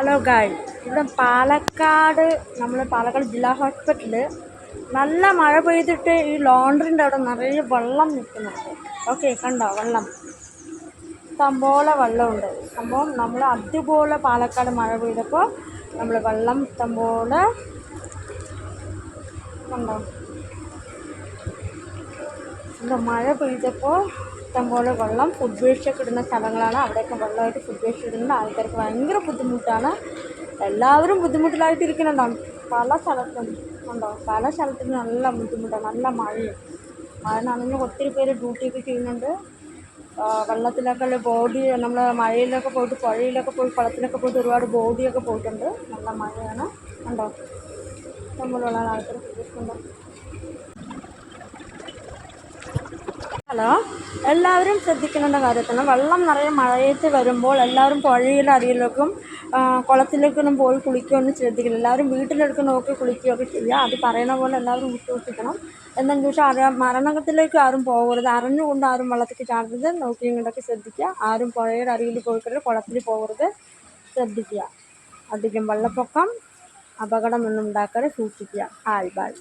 Hello ഗായ്, ഇവിടെ പാലക്കാട് പാലക്കാട് ജില്ലാ ഹോസ്പിറ്റലിൽ നല്ല മഴ പെയ്തിട്ട് ഈ ലോണ്ടറിൻ്റെ അവിടെ നിറയെ വെള്ളം നിൽക്കുന്നുണ്ട്. ഓക്കെ, കണ്ടോ വെള്ളം? ഇഷ്ടംപോലെ വെള്ളമുണ്ട്. സംഭവം നമ്മൾ അതുപോലെ പാലക്കാട് മഴ പെയ്തപ്പോൾ വെള്ളം ഇഷ്ടംപോലെ കണ്ടോ. മഴ പെയ്തപ്പോൾ ഇഷ്ടംപോലെ വെള്ളം. ഫുഡ് വേസ്റ്റൊക്കെ ഇടുന്ന സ്ഥലങ്ങളാണ്. അവിടെയൊക്കെ വെള്ളമായിട്ട് ഫുഡ് വേസ്റ്റ് ഇടുന്ന ആൾക്കാർക്ക് ഭയങ്കര ബുദ്ധിമുട്ടാണ്. എല്ലാവരും ബുദ്ധിമുട്ടിലായിട്ടിരിക്കുന്നുണ്ടാവും. പല സ്ഥലത്തും ഉണ്ടോ, പല സ്ഥലത്തും നല്ല ബുദ്ധിമുട്ടാണ്. നല്ല മഴയും നനഞ്ഞ് ഒത്തിരി പേര് ഡ്യൂട്ടിയൊക്കെ ചെയ്യുന്നുണ്ട്. വെള്ളത്തിലൊക്കെ ബോഡി നമ്മൾ മഴയിലൊക്കെ പോയിട്ട് പുഴയിലൊക്കെ പോയി കുളത്തിലൊക്കെ പോയിട്ട് ഒരുപാട് ബോഡിയൊക്കെ പോയിട്ടുണ്ട്. നല്ല മഴയാണ്. ഉണ്ടോ, ഇഷ്ടംപോലെയുള്ള ആൾക്കാർ ശ്രദ്ധിക്കുന്നുണ്ടോ. ഹലോ, എല്ലാവരും ശ്രദ്ധിക്കേണ്ട കാര്യത്തിന് വെള്ളം നിറയെ മഴയത്ത് വരുമ്പോൾ എല്ലാവരും പുഴയിലും അരിയിലേക്കും കുളത്തിലേക്കൊന്നും പോയി കുളിക്കുകയൊന്നും ശ്രദ്ധിക്കില്ല. എല്ലാവരും വീട്ടിലെടുത്ത് നോക്കി കുളിക്കുകയൊക്കെ ചെയ്യുക. അത് പറയുന്ന പോലെ എല്ലാവരും വിശ്വസിക്കണം. എന്താണെന്ന് ചോദിച്ചാൽ മരണത്തിലേക്ക് ആരും പോകരുത്. അറിഞ്ഞുകൊണ്ട് ആരും വെള്ളത്തിൽ ചാടരുത്. നോക്കിയും കൊണ്ടൊക്കെ ശ്രദ്ധിക്കുക. ആരും പുഴയുടെ അരിയിൽ പോയിക്കരുത്, കുളത്തിൽ പോകരുത്. ശ്രദ്ധിക്കുക. അധികം വെള്ളപ്പൊക്കം അപകടമൊന്നും ഉണ്ടാക്കാതെ സൂക്ഷിക്കുക. Hi bye.